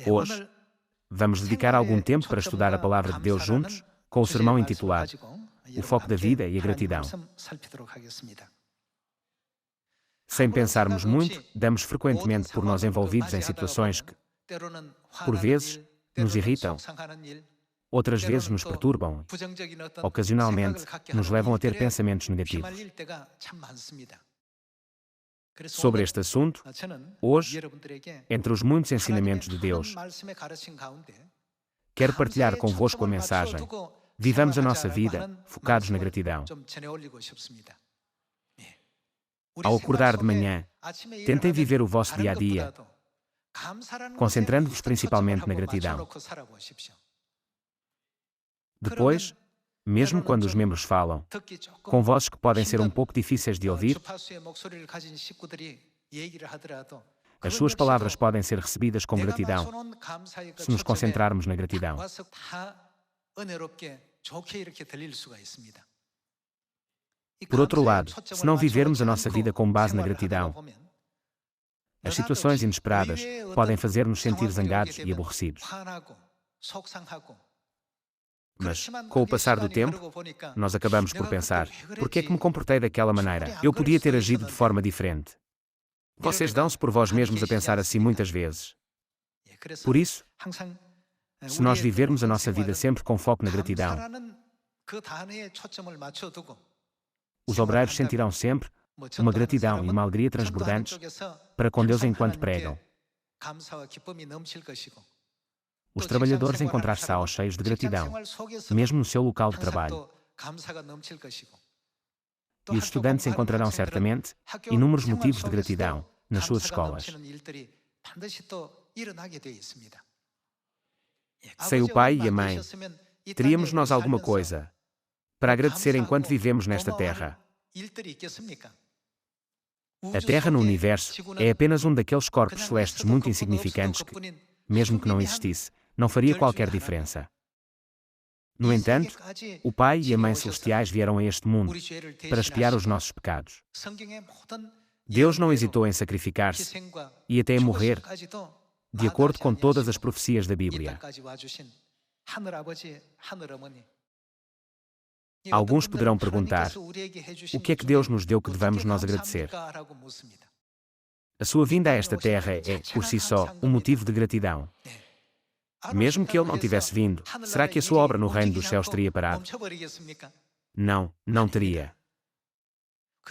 Hoje, vamos dedicar algum tempo para estudar a Palavra de Deus juntos, com o sermão intitulado O Foco da Vida e a Gratidão. Sem pensarmos muito, damos frequentemente por nós envolvidos em situações que, por vezes, nos irritam, outras vezes nos perturbam, ocasionalmente, nos levam a ter pensamentos negativos. Sobre este assunto, hoje, entre os muitos ensinamentos de Deus, quero partilhar convosco a mensagem: vivamos a nossa vida focados na gratidão. Ao acordar de manhã, tentem viver o vosso dia-a-dia, concentrando-vos principalmente na gratidão. Depois, mesmo quando os membros falam, com vozes que podem ser um pouco difíceis de ouvir, as suas palavras podem ser recebidas com gratidão, se nos concentrarmos na gratidão. Por outro lado, se não vivermos a nossa vida com base na gratidão, as situações inesperadas podem fazer-nos sentir zangados e aborrecidos. Mas, com o passar do tempo, nós acabamos por pensar: por que é que me comportei daquela maneira? Eu podia ter agido de forma diferente. Vocês dão-se por vós mesmos a pensar assim muitas vezes. Por isso, se nós vivermos a nossa vida sempre com foco na gratidão, os obreiros sentirão sempre uma gratidão e uma alegria transbordantes para com Deus enquanto pregam. Os trabalhadores encontrar-se-ão cheios de gratidão, mesmo no seu local de trabalho. E os estudantes encontrarão certamente inúmeros motivos de gratidão nas suas escolas. Sem o pai e a mãe, teríamos nós alguma coisa para agradecer enquanto vivemos nesta terra? A Terra no universo é apenas um daqueles corpos celestes muito insignificantes que, mesmo que não existisse, não faria qualquer diferença. No entanto, o Pai e a Mãe Celestiais vieram a este mundo para expiar os nossos pecados. Deus não hesitou em sacrificar-se e até a morrer, de acordo com todas as profecias da Bíblia. Alguns poderão perguntar: o que é que Deus nos deu que devamos nós agradecer? A sua vinda a esta terra é, por si só, um motivo de gratidão. Mesmo que Ele não tivesse vindo, será que a sua obra no reino dos céus teria parado? Não, não teria.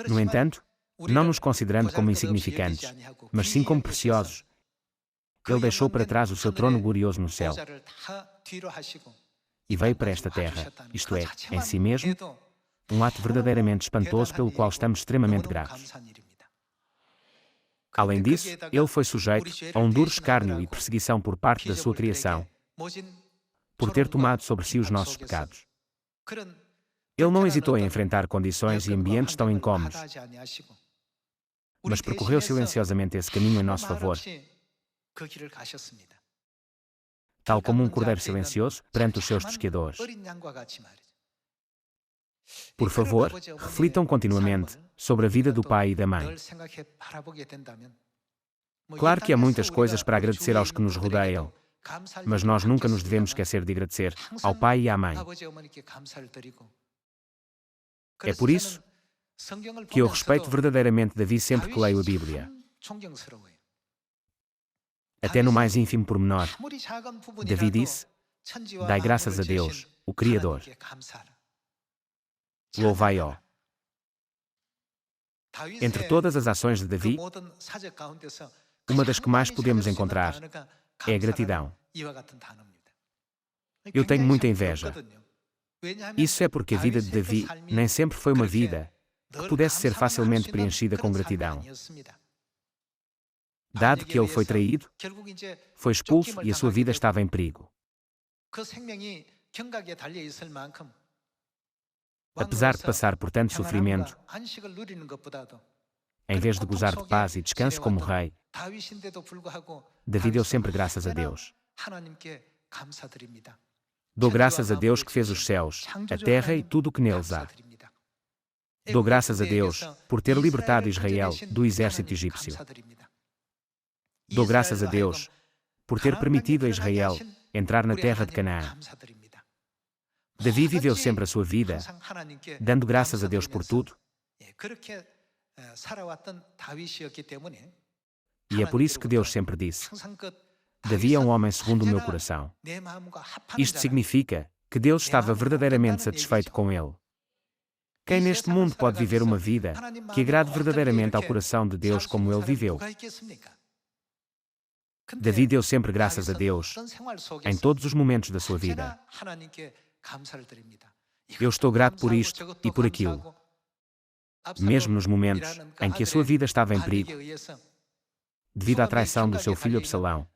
No entanto, não nos considerando como insignificantes, mas sim como preciosos, Ele deixou para trás o seu trono glorioso no céu e veio para esta terra, isto é, em si mesmo, um ato verdadeiramente espantoso pelo qual estamos extremamente gratos. Além disso, Ele foi sujeito a um duro escárnio e perseguição por parte da sua criação, por ter tomado sobre si os nossos pecados. Ele não hesitou em enfrentar condições e ambientes tão incómodos, mas percorreu silenciosamente esse caminho em nosso favor, tal como um cordeiro silencioso perante os seus tosqueadores. Por favor, reflitam continuamente sobre a vida do pai e da mãe. Claro que há muitas coisas para agradecer aos que nos rodeiam, mas nós nunca nos devemos esquecer de agradecer ao pai e à mãe. É por isso que eu respeito verdadeiramente Davi sempre que leio a Bíblia. Até no mais ínfimo pormenor, Davi disse: dai graças a Deus, o Criador. Louvai-o. Entre todas as ações de Davi, uma das que mais podemos encontrar é a gratidão. Eu tenho muita inveja. Isso é porque a vida de Davi nem sempre foi uma vida que pudesse ser facilmente preenchida com gratidão. Dado que ele foi traído, foi expulso e a sua vida estava em perigo. Apesar de passar por tanto sofrimento, em vez de gozar de paz e descanso como rei, Davi deu sempre graças a Deus. Dou graças a Deus que fez os céus, a terra e tudo o que neles há. Dou graças a Deus por ter libertado Israel do exército egípcio. Dou graças a Deus por ter permitido a Israel entrar na terra de Canaã. Davi viveu sempre a sua vida, dando graças a Deus por tudo, e é por isso que Deus sempre disse: Davi é um homem segundo o meu coração. Isto significa que Deus estava verdadeiramente satisfeito com ele. Quem neste mundo pode viver uma vida que agrade verdadeiramente ao coração de Deus como ele viveu? Davi deu sempre graças a Deus em todos os momentos da sua vida. Eu estou grato por isto e por aquilo. Mesmo nos momentos em que a sua vida estava em perigo, devido à traição do seu filho Absalão,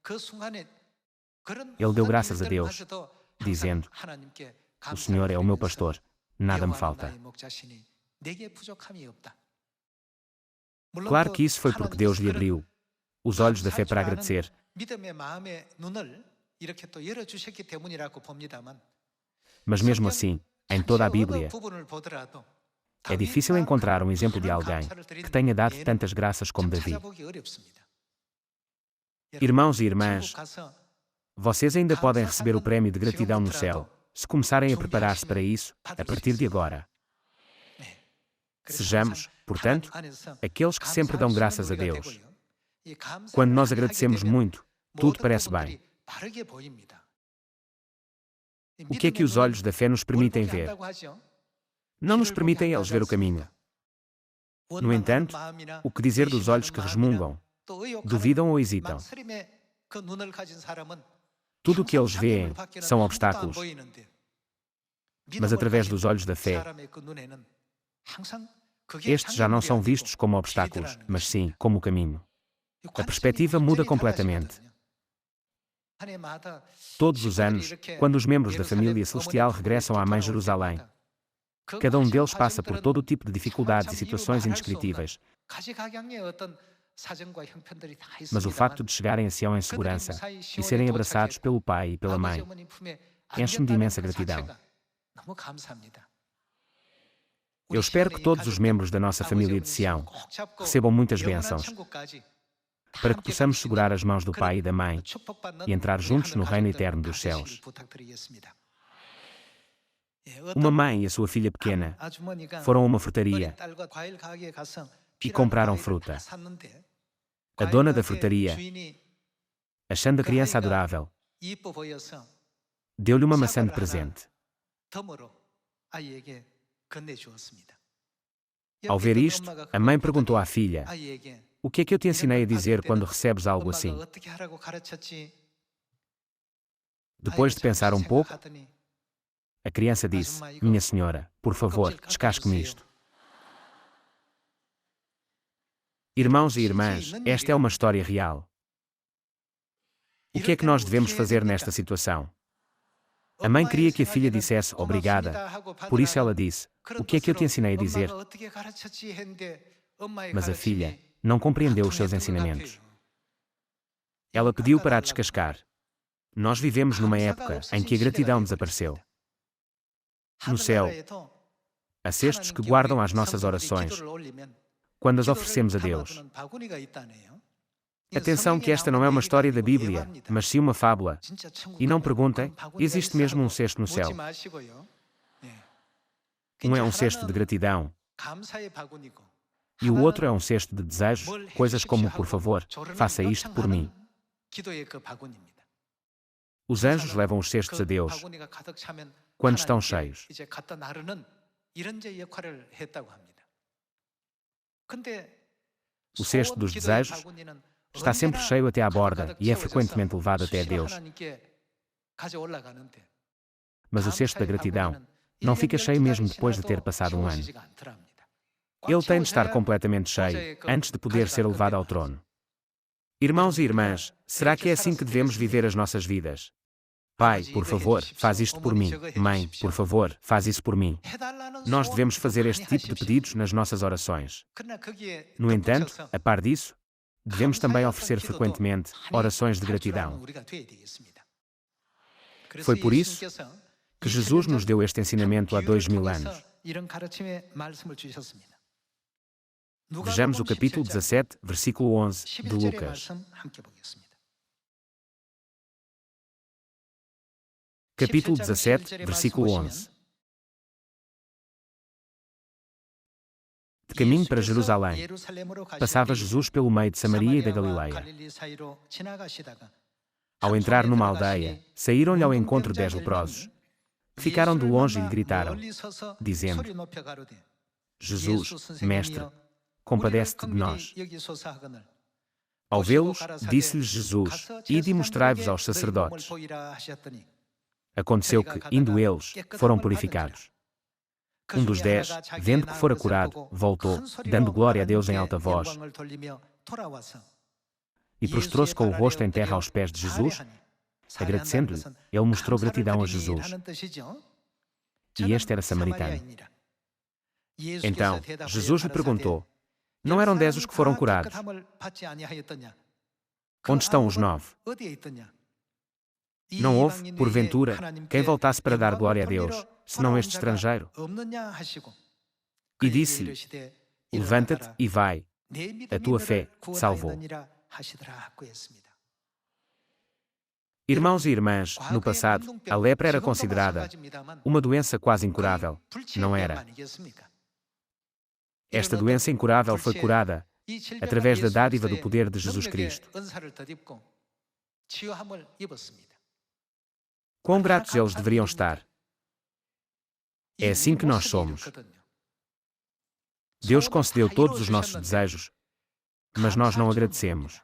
ele deu graças a Deus, dizendo: O Senhor é o meu pastor, nada me falta. Claro que isso foi porque Deus lhe abriu os olhos da fé para agradecer. Mas mesmo assim, em toda a Bíblia, é difícil encontrar um exemplo de alguém que tenha dado tantas graças como Davi. Irmãos e irmãs, vocês ainda podem receber o prémio de gratidão no céu, se começarem a preparar-se para isso, a partir de agora. Sejamos, portanto, aqueles que sempre dão graças a Deus. Quando nós agradecemos muito, tudo parece bem. O que é que os olhos da fé nos permitem ver? Não nos permitem eles ver o caminho. No entanto, o que dizer dos olhos que resmungam, duvidam ou hesitam? Tudo o que eles veem são obstáculos. Mas através dos olhos da fé, estes já não são vistos como obstáculos, mas sim como o caminho. A perspectiva muda completamente. Todos os anos, quando os membros da família celestial regressam à Mãe Jerusalém, cada um deles passa por todo o tipo de dificuldades e situações indescritíveis. Mas o facto de chegarem a Sião em segurança e serem abraçados pelo pai e pela mãe enche-me de imensa gratidão. Eu espero que todos os membros da nossa família de Sião recebam muitas bênçãos, para que possamos segurar as mãos do pai e da mãe e entrar juntos no reino eterno dos céus. Uma mãe e a sua filha pequena foram a uma frutaria e compraram fruta. A dona da frutaria, achando a criança adorável, deu-lhe uma maçã de presente. Ao ver isto, a mãe perguntou à filha: O que é que eu te ensinei a dizer quando recebes algo assim? Depois de pensar um pouco, a criança disse: Minha senhora, por favor, descasque-me isto. Irmãos e irmãs, esta é uma história real. O que é que nós devemos fazer nesta situação? A mãe queria que a filha dissesse obrigada, por isso ela disse: O que é que eu te ensinei a dizer? Mas a filha não compreendeu os seus ensinamentos. Ela pediu para a descascar. Nós vivemos numa época em que a gratidão desapareceu. No céu, há cestos que guardam as nossas orações quando as oferecemos a Deus. Atenção que esta não é uma história da Bíblia, mas sim uma fábula. E não perguntem, existe mesmo um cesto no céu? Um é um cesto de gratidão e o outro é um cesto de desejos, coisas como, por favor, faça isto por mim. Os anjos levam os cestos a Deus quando estão cheios. O cesto dos desejos está sempre cheio até à borda e é frequentemente levado até Deus. Mas o cesto da gratidão não fica cheio mesmo depois de ter passado um ano. Ele tem de estar completamente cheio antes de poder ser levado ao trono. Irmãos e irmãs, será que é assim que devemos viver as nossas vidas? Pai, por favor, faz isto por mim. Mãe, por favor, faz isso por mim. Nós devemos fazer este tipo de pedidos nas nossas orações. No entanto, a par disso, devemos também oferecer frequentemente orações de gratidão. Foi por isso que Jesus nos deu este ensinamento há 2000 anos. Vejamos o capítulo 17, versículo 11, de Lucas. Capítulo 17, versículo 11. De caminho para Jerusalém, passava Jesus pelo meio de Samaria e da Galileia. Ao entrar numa aldeia, saíram-lhe ao encontro 10 leprosos, que ficaram de longe e lhe gritaram, dizendo: Jesus, Mestre, compadece-te de nós. Ao vê-los, disse-lhes Jesus: Ide e mostrai-vos aos sacerdotes. Aconteceu que, indo eles, foram purificados. Um dos 10, vendo que fora curado, voltou, dando glória a Deus em alta voz, e prostrou-se com o rosto em terra aos pés de Jesus. Agradecendo-lhe, ele mostrou gratidão a Jesus. E este era samaritano. Então, Jesus lhe perguntou: Não eram 10 os que foram curados? Onde estão os 9? Não houve, porventura, quem voltasse para dar glória a Deus, senão este estrangeiro? E disse-lhe: Levanta-te e vai, a tua fé te salvou. Irmãos e irmãs, no passado, a lepra era considerada uma doença quase incurável. Não era. Esta doença incurável foi curada através da dádiva do poder de Jesus Cristo. Quão gratos eles deveriam estar! É assim que nós somos. Deus concedeu todos os nossos desejos, mas nós não agradecemos.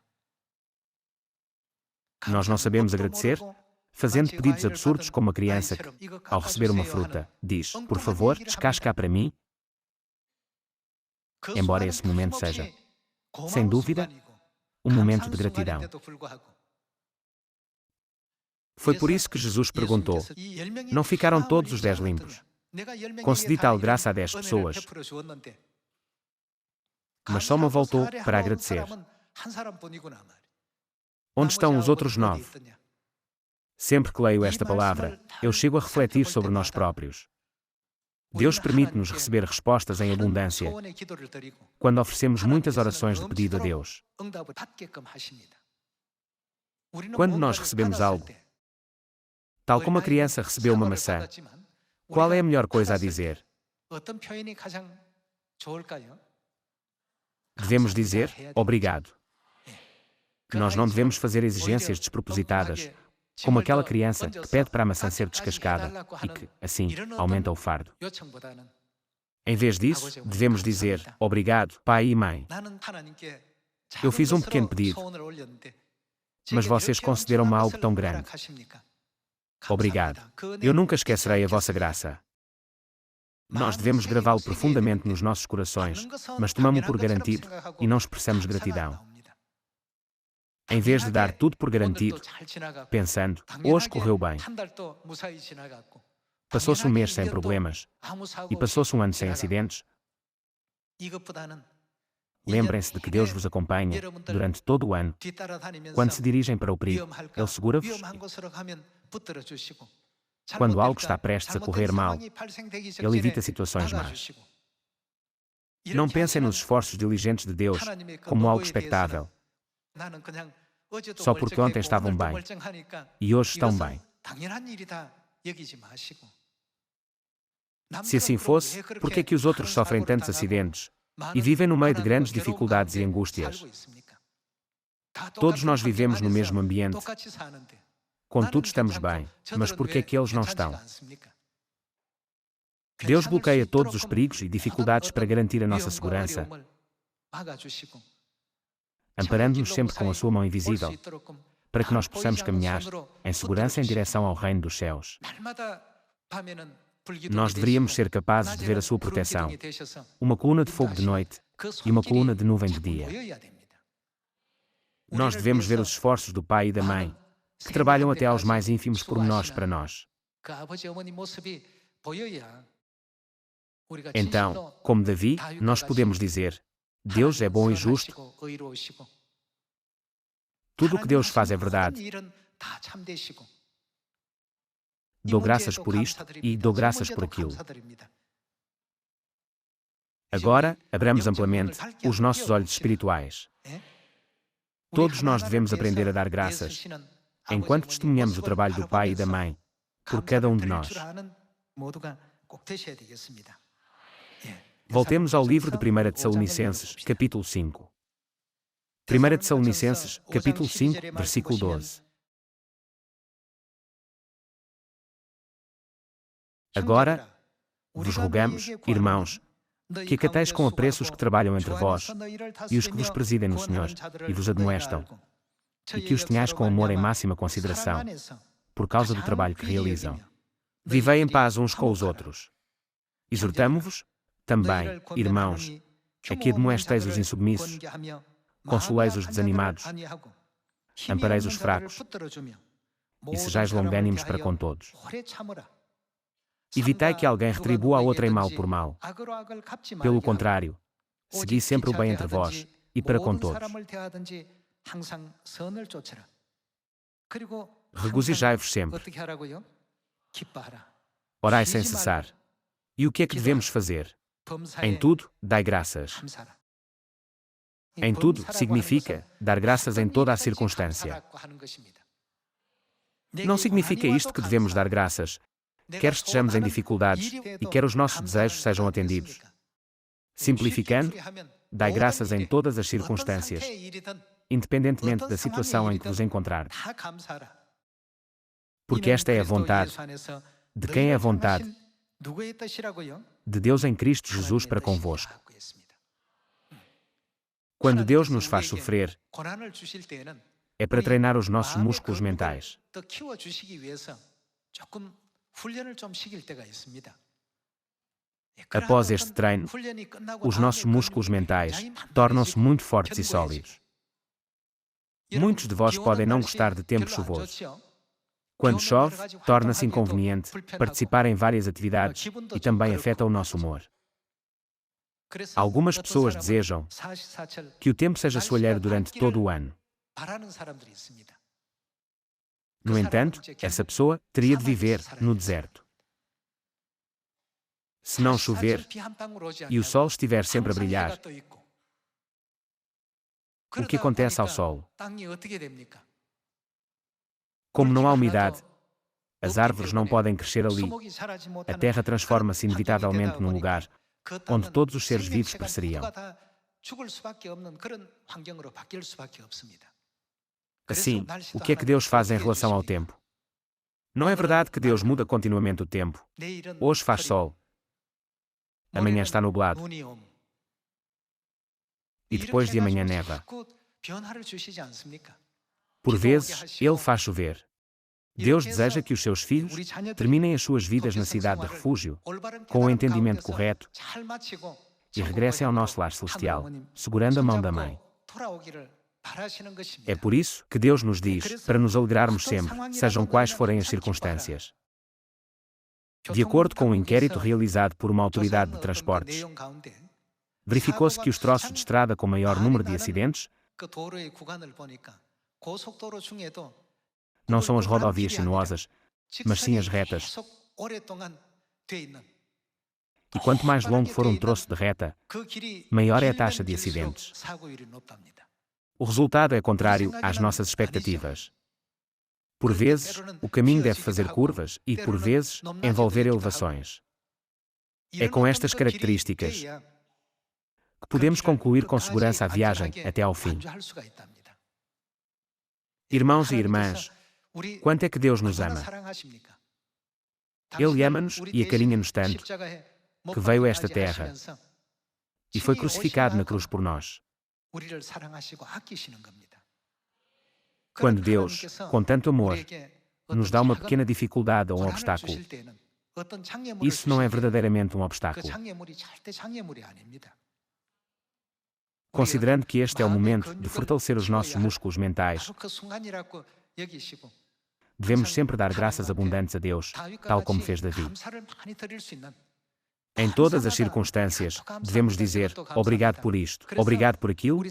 Nós não sabemos agradecer, fazendo pedidos absurdos como uma criança que, ao receber uma fruta, diz: Por favor, descasca para mim. Embora esse momento seja, sem dúvida, um momento de gratidão. Foi por isso que Jesus perguntou: Não ficaram todos os 10 limpos? Concedi tal graça a 10 pessoas, mas só uma voltou para agradecer. Onde estão os outros 9? Sempre que leio esta palavra, eu chego a refletir sobre nós próprios. Deus permite-nos receber respostas em abundância quando oferecemos muitas orações de pedido a Deus. Quando nós recebemos algo, tal como a criança recebeu uma maçã, qual é a melhor coisa a dizer? Devemos dizer obrigado. Nós não devemos fazer exigências despropositadas, como aquela criança que pede para a maçã ser descascada e que, assim, aumenta o fardo. Em vez disso, devemos dizer obrigado, pai e mãe. Eu fiz um pequeno pedido, mas vocês concederam-me algo tão grande. Obrigado. Eu nunca esquecerei a vossa graça. Nós devemos gravá-lo profundamente nos nossos corações, mas tomamos-o por garantido e não expressamos gratidão. Em vez de dar tudo por garantido, pensando, hoje correu bem. Passou-se um mês sem problemas e passou-se um ano sem acidentes. Lembrem-se de que Deus vos acompanha durante todo o ano. Quando se dirigem para o perigo, Ele segura-vos. Quando algo está prestes a correr mal, Ele evita situações más. Não pensem nos esforços diligentes de Deus como algo expectável, só porque ontem estavam bem e hoje estão bem. Se assim fosse, por que é que os outros sofrem tantos acidentes e vivem no meio de grandes dificuldades e angústias? Todos nós vivemos no mesmo ambiente, contudo estamos bem, mas por que é que eles não estão? Deus bloqueia todos os perigos e dificuldades para garantir a nossa segurança, amparando-nos sempre com a sua mão invisível, para que nós possamos caminhar em segurança em direção ao reino dos céus. Nós deveríamos ser capazes de ver a sua proteção, uma coluna de fogo de noite e uma coluna de nuvem de dia. Nós devemos ver os esforços do pai e da mãe, que trabalham até aos mais ínfimos pormenores para nós. Então, como Davi, nós podemos dizer: Deus é bom e justo. Tudo o que Deus faz é verdade. Dou graças por isto e dou graças por aquilo. Agora, abramos amplamente os nossos olhos espirituais. Todos nós devemos aprender a dar graças, enquanto testemunhamos o trabalho do pai e da mãe, por cada um de nós. Voltemos ao livro de 1 Tessalonicenses, capítulo 5. 1 Tessalonicenses, capítulo 5, versículo 12. Agora, vos rogamos, irmãos, que acateis com apreço os que trabalham entre vós, e os que vos presidem no Senhor, e vos admoestam, e que os tenhais com amor em máxima consideração, por causa do trabalho que realizam. Vivei em paz uns com os outros. Exortamo-vos, também, irmãos, a que admoesteis os insubmissos, consoleis os desanimados, ampareis os fracos, e sejais longânimos para com todos. Evitai que alguém retribua a outrem mal por mal. Pelo contrário, segui sempre o bem entre vós, e para com todos. Regozijai-vos sempre. Orai sem cessar. E o que é que devemos fazer? Em tudo, dai graças. Em tudo significa dar graças em toda a circunstância. Não significa isto que devemos dar graças, quer estejamos em dificuldades e quer os nossos desejos sejam atendidos. Simplificando, dai graças em todas as circunstâncias, independentemente da situação em que vos encontrar. Porque esta é a vontade. De quem é a vontade? De Deus em Cristo Jesus para convosco. Quando Deus nos faz sofrer, é para treinar os nossos músculos mentais. Após este treino, os nossos músculos mentais tornam-se muito fortes e sólidos. Muitos de vós podem não gostar de tempo chuvoso. Quando chove, torna-se inconveniente participar em várias atividades e também afeta o nosso humor. Algumas pessoas desejam que o tempo seja soalheiro durante todo o ano. No entanto, essa pessoa teria de viver no deserto. Se não chover e o sol estiver sempre a brilhar, o que acontece ao solo? Como não há umidade, as árvores não podem crescer ali. A terra transforma-se inevitavelmente num lugar onde todos os seres vivos pereceriam. Assim, o que é que Deus faz em relação ao tempo? Não é verdade que Deus muda continuamente o tempo. Hoje faz sol. Amanhã está nublado. E depois de amanhã neva. Por vezes, Ele faz chover. Deus deseja que os seus filhos terminem as suas vidas na cidade de refúgio, com o entendimento correto, e regressem ao nosso lar celestial, segurando a mão da Mãe. É por isso que Deus nos diz para nos alegrarmos sempre, sejam quais forem as circunstâncias. De acordo com um inquérito realizado por uma autoridade de transportes, verificou-se que os troços de estrada com maior número de acidentes não são as rodovias sinuosas, mas sim as retas. E quanto mais longo for um troço de reta, maior é a taxa de acidentes. O resultado é contrário às nossas expectativas. Por vezes, o caminho deve fazer curvas e, por vezes, envolver elevações. É com estas características que podemos concluir com segurança a viagem até ao fim. Irmãos e irmãs, quanto é que Deus nos ama? Ele ama-nos e acarinha-nos tanto que veio a esta terra e foi crucificado na cruz por nós. Quando Deus, com tanto amor, nos dá uma pequena dificuldade ou um obstáculo, isso não é verdadeiramente um obstáculo. Considerando que este é o momento de fortalecer os nossos músculos mentais, devemos sempre dar graças abundantes a Deus, tal como fez Davi. Em todas as circunstâncias, devemos dizer obrigado por isto, obrigado por aquilo,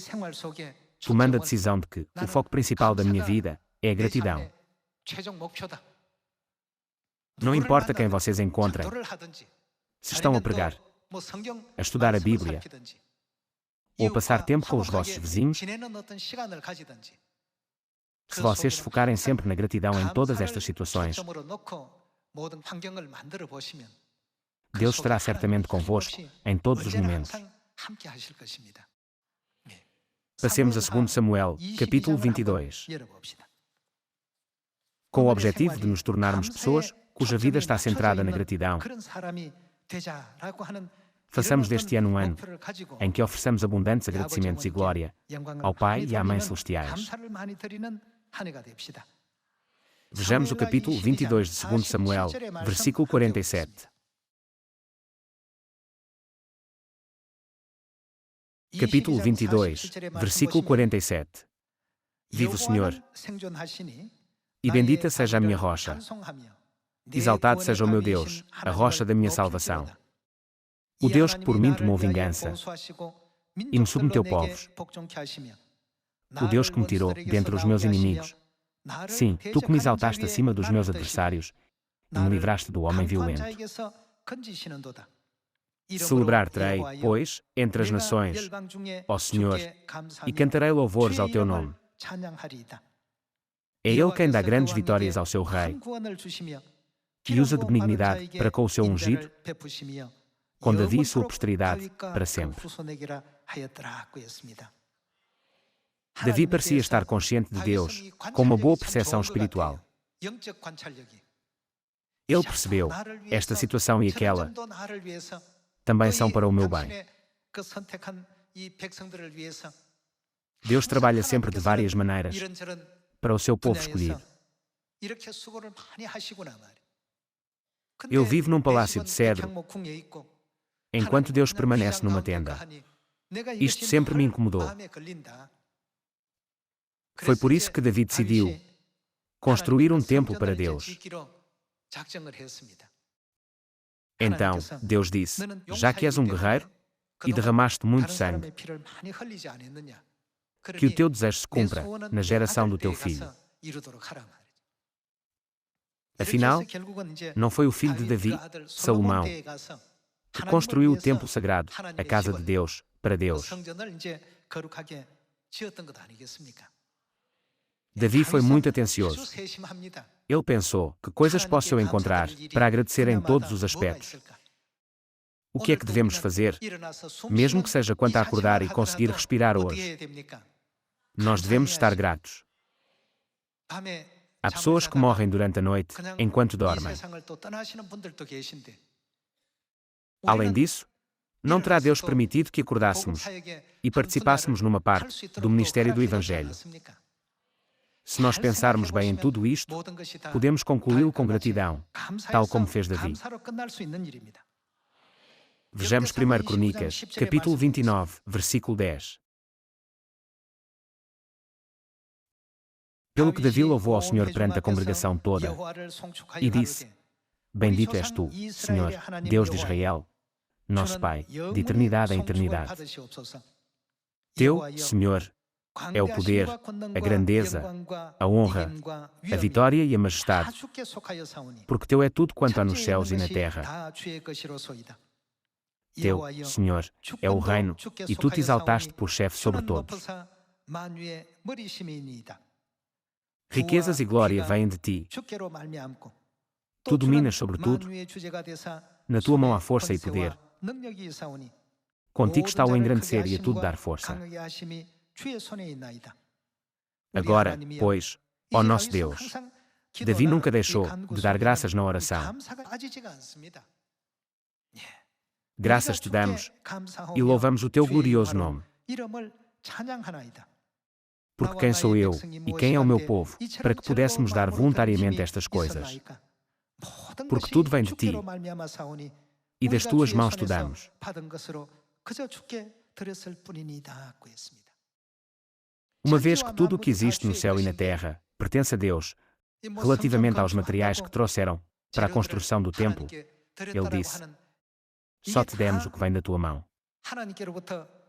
tomando a decisão de que o foco principal da minha vida é a gratidão. Não importa quem vocês encontrem, se estão a pregar, a estudar a Bíblia, ou a passar tempo com os vossos vizinhos, se vocês se focarem sempre na gratidão em todas estas situações, Deus estará certamente convosco em todos os momentos. Passemos a 2 Samuel, capítulo 22. Com o objetivo de nos tornarmos pessoas cuja vida está centrada na gratidão, façamos deste ano um ano em que ofereçamos abundantes agradecimentos e glória ao Pai e à Mãe Celestiais. Vejamos o capítulo 22 de 2 Samuel, versículo 47. Capítulo 22, versículo 47. Vive o Senhor, e bendita seja a minha rocha. Exaltado seja o meu Deus, a rocha da minha salvação. O Deus que por mim tomou vingança e me submeteu povos. O Deus que me tirou dentre os meus inimigos. Sim, tu que me exaltaste acima dos meus adversários e me livraste do homem violento. Celebrar-te-ei, pois, entre as nações, ó Senhor, e cantarei louvores ao teu nome. É Ele quem dá grandes vitórias ao seu rei e usa de benignidade para com o seu ungido, com Davi e sua posteridade para sempre. Davi parecia estar consciente de Deus, com uma boa percepção espiritual. Ele percebeu, esta situação e aquela também são para o meu bem. Deus trabalha sempre de várias maneiras para o seu povo escolhido. Eu vivo num palácio de cedro, enquanto Deus permanece numa tenda. Isto sempre me incomodou. Foi por isso que Davi decidiu construir um templo para Deus. Então, Deus disse, já que és um guerreiro e derramaste muito sangue, que o teu desejo se cumpra na geração do teu filho. Afinal, não foi o filho de Davi, Salomão, que construiu o templo sagrado, a casa de Deus, para Deus. Davi foi muito atencioso. Ele pensou, que coisas posso eu encontrar para agradecer em todos os aspectos? O que é que devemos fazer, mesmo que seja quanto a acordar e conseguir respirar hoje? Nós devemos estar gratos. Há pessoas que morrem durante a noite, enquanto dormem. Além disso, não terá Deus permitido que acordássemos e participássemos numa parte do ministério do Evangelho. Se nós pensarmos bem em tudo isto, podemos concluí-lo com gratidão, tal como fez Davi. Vejamos 1 Crônicas, capítulo 29, versículo 10. Pelo que Davi louvou ao Senhor perante a congregação toda, e disse, bendito és tu, Senhor, Deus de Israel, nosso Pai, de eternidade em eternidade. Teu, Senhor, é o poder, a grandeza, a honra, a vitória e a majestade, porque Teu é tudo quanto há nos céus e na terra. Teu, Senhor, é o reino, e Tu te exaltaste por chefe sobre todos. Riquezas e glória vêm de Ti. Tu dominas sobre tudo. Na Tua mão há força e poder. Contigo está o engrandecer e a tudo dar força. Agora, pois, ó nosso Deus, Davi nunca deixou de dar graças na oração. Graças te damos e louvamos o Teu glorioso nome. Porque quem sou eu e quem é o meu povo, para que pudéssemos dar voluntariamente estas coisas? Porque tudo vem de Ti, e das Tuas mãos te damos. Uma vez que tudo o que existe no céu e na terra pertence a Deus, relativamente aos materiais que trouxeram para a construção do templo, Ele disse, só te demos o que vem da Tua mão.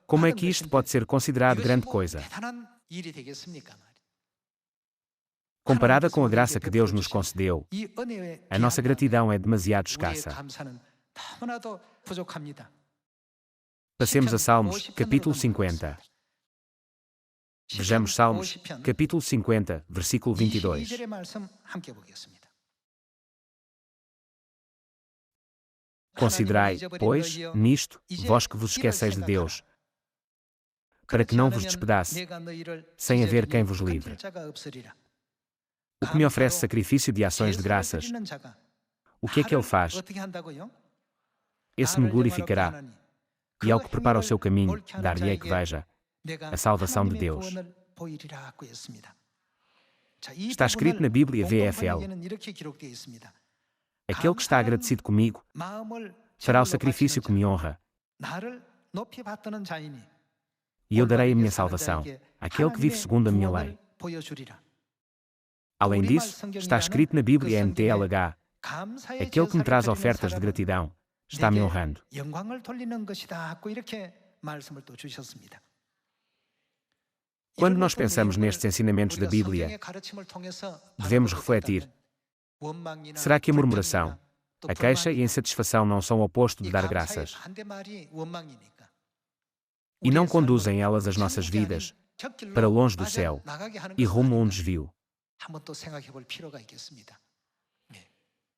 Como é que isto pode ser considerado grande coisa? Comparada com a graça que Deus nos concedeu, a nossa gratidão é demasiado escassa. Passemos a Salmos, capítulo 50. Vejamos Salmos, capítulo 50, versículo 22. Considerai, pois, nisto, vós que vos esqueceis de Deus, para que não vos despedace, sem haver quem vos livre. O que me oferece sacrifício de ações de graças, o que é que ele faz? Esse me glorificará, e ao que prepara o seu caminho, dar-lhe-ei que veja a salvação de Deus. Está escrito na Bíblia VFL: aquele que está agradecido comigo fará o sacrifício que me honra, e eu darei a minha salvação àquele que vive segundo a minha lei. Além disso, está escrito na Bíblia NTLH: aquele que me traz ofertas de gratidão está me honrando. Quando nós pensamos nestes ensinamentos da Bíblia, devemos refletir: será que a murmuração, a queixa e a insatisfação não são o oposto de dar graças? E não conduzem elas as nossas vidas para longe do céu e rumo a um desvio?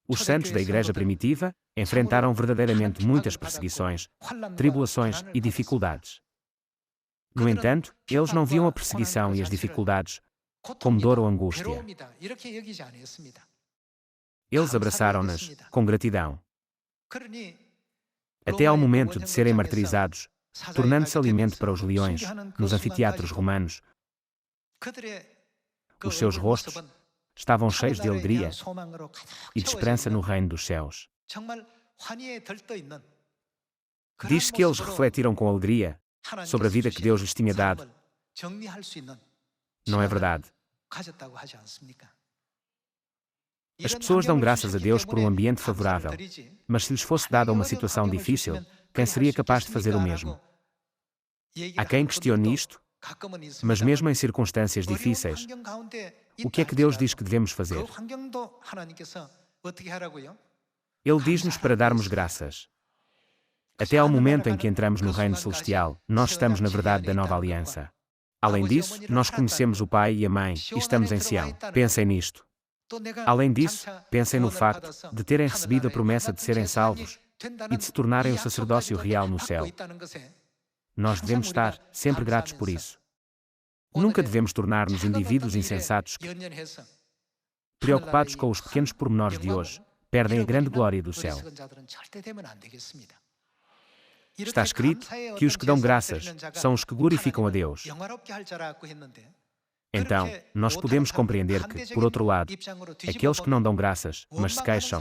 Os santos da Igreja primitiva enfrentaram verdadeiramente muitas perseguições, tribulações e dificuldades. No entanto, eles não viam a perseguição e as dificuldades como dor ou angústia. Eles abraçaram-nas com gratidão. Até ao momento de serem martirizados, tornando-se alimento para os leões, nos anfiteatros romanos, os seus rostos estavam cheios de alegria e de esperança no reino dos céus. Diz-se que eles refletiram com alegria sobre a vida que Deus lhes tinha dado. Não é verdade? As pessoas dão graças a Deus por um ambiente favorável, mas se lhes fosse dada uma situação difícil, quem seria capaz de fazer o mesmo? Há quem questione isto, mas mesmo em circunstâncias difíceis, o que é que Deus diz que devemos fazer? Ele diz-nos para darmos graças. Até ao momento em que entramos no reino celestial, nós estamos na verdade da nova aliança. Além disso, nós conhecemos o Pai e a Mãe e estamos em Sião. Pensem nisto. Além disso, pensem no facto de terem recebido a promessa de serem salvos e de se tornarem o sacerdócio real no céu. Nós devemos estar sempre gratos por isso. Nunca devemos tornar-nos indivíduos insensatos que, preocupados com os pequenos pormenores de hoje, perdem a grande glória do céu. Está escrito que os que dão graças são os que glorificam a Deus. Então, nós podemos compreender que, por outro lado, aqueles que não dão graças, mas se queixam,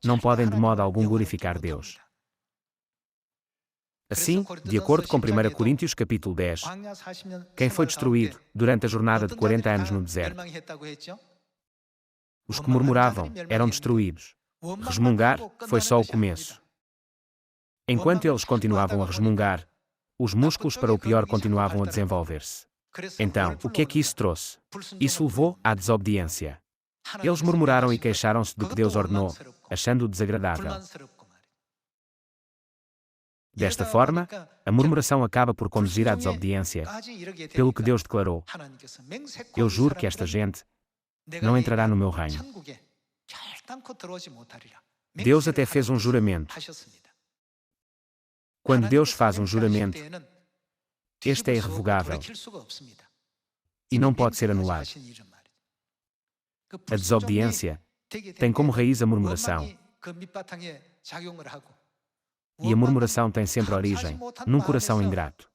não podem de modo algum glorificar Deus. Assim, de acordo com 1 Coríntios capítulo 10, quem foi destruído durante a jornada de 40 anos no deserto? Os que murmuravam eram destruídos. Resmungar foi só o começo. Enquanto eles continuavam a resmungar, os músculos para o pior continuavam a desenvolver-se. Então, o que é que isso trouxe? Isso levou à desobediência. Eles murmuraram e queixaram-se do que Deus ordenou, achando-o desagradável. Desta forma, a murmuração acaba por conduzir à desobediência, pelo que Deus declarou: eu juro que esta gente não entrará no meu reino. Deus até fez um juramento. Quando Deus faz um juramento, este é irrevogável e não pode ser anulado. A desobediência tem como raiz a murmuração. E a murmuração tem sempre origem num coração ingrato.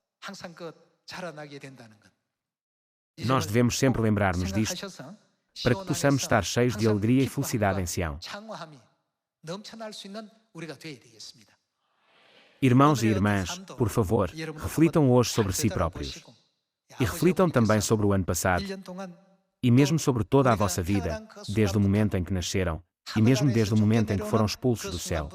Nós devemos sempre lembrar-nos disto, para que possamos estar cheios de alegria e felicidade em Sião. Irmãos e irmãs, por favor, reflitam hoje sobre si próprios. E reflitam também sobre o ano passado, e mesmo sobre toda a vossa vida, desde o momento em que nasceram, e mesmo desde o momento em que foram expulsos do céu.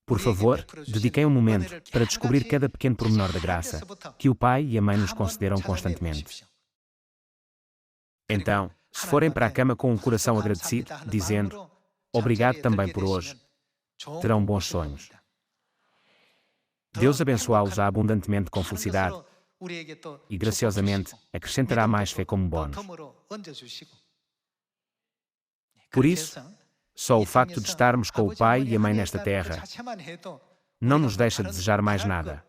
Por favor, dediquem um momento para descobrir cada pequeno pormenor da graça que o Pai e a Mãe nos concederam constantemente. Então, se forem para a cama com um coração agradecido, dizendo: obrigado também por hoje, terão bons sonhos. Deus abençoá-los abundantemente com felicidade e, graciosamente, acrescentará mais fé como bônus. Por isso, Só o facto de estarmos com o pai e a mãe nesta terra não nos deixa desejar mais nada.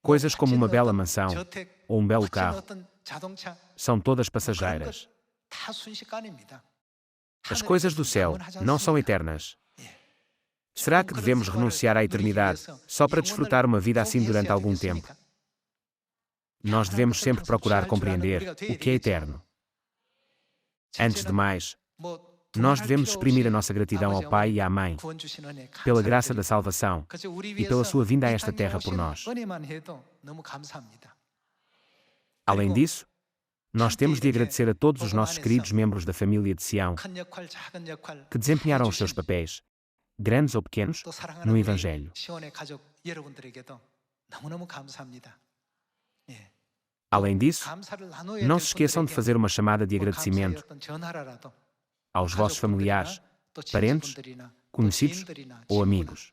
Coisas como uma bela mansão ou um belo carro são todas passageiras. As coisas do céu não são eternas. Será que devemos renunciar à eternidade só para desfrutar uma vida assim durante algum tempo? Nós devemos sempre procurar compreender o que é eterno. Antes de mais, nós devemos exprimir a nossa gratidão ao Pai e à Mãe pela graça da salvação e pela sua vinda a esta terra por nós. Além disso, nós temos de agradecer a todos os nossos queridos membros da família de Sião que desempenharam os seus papéis, grandes ou pequenos, no Evangelho. Além disso, não se esqueçam de fazer uma chamada de agradecimento aos vossos familiares, parentes, conhecidos ou amigos.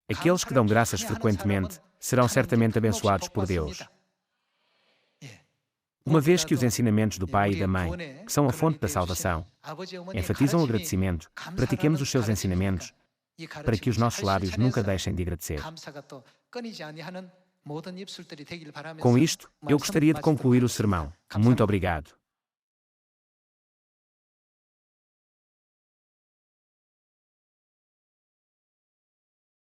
Aqueles que dão graças frequentemente serão certamente abençoados por Deus. Uma vez que os ensinamentos do pai e da mãe, que são a fonte da salvação, enfatizam o agradecimento, pratiquemos os seus ensinamentos para que os nossos lábios nunca deixem de agradecer. Com isto, eu gostaria de concluir o sermão. Muito obrigado.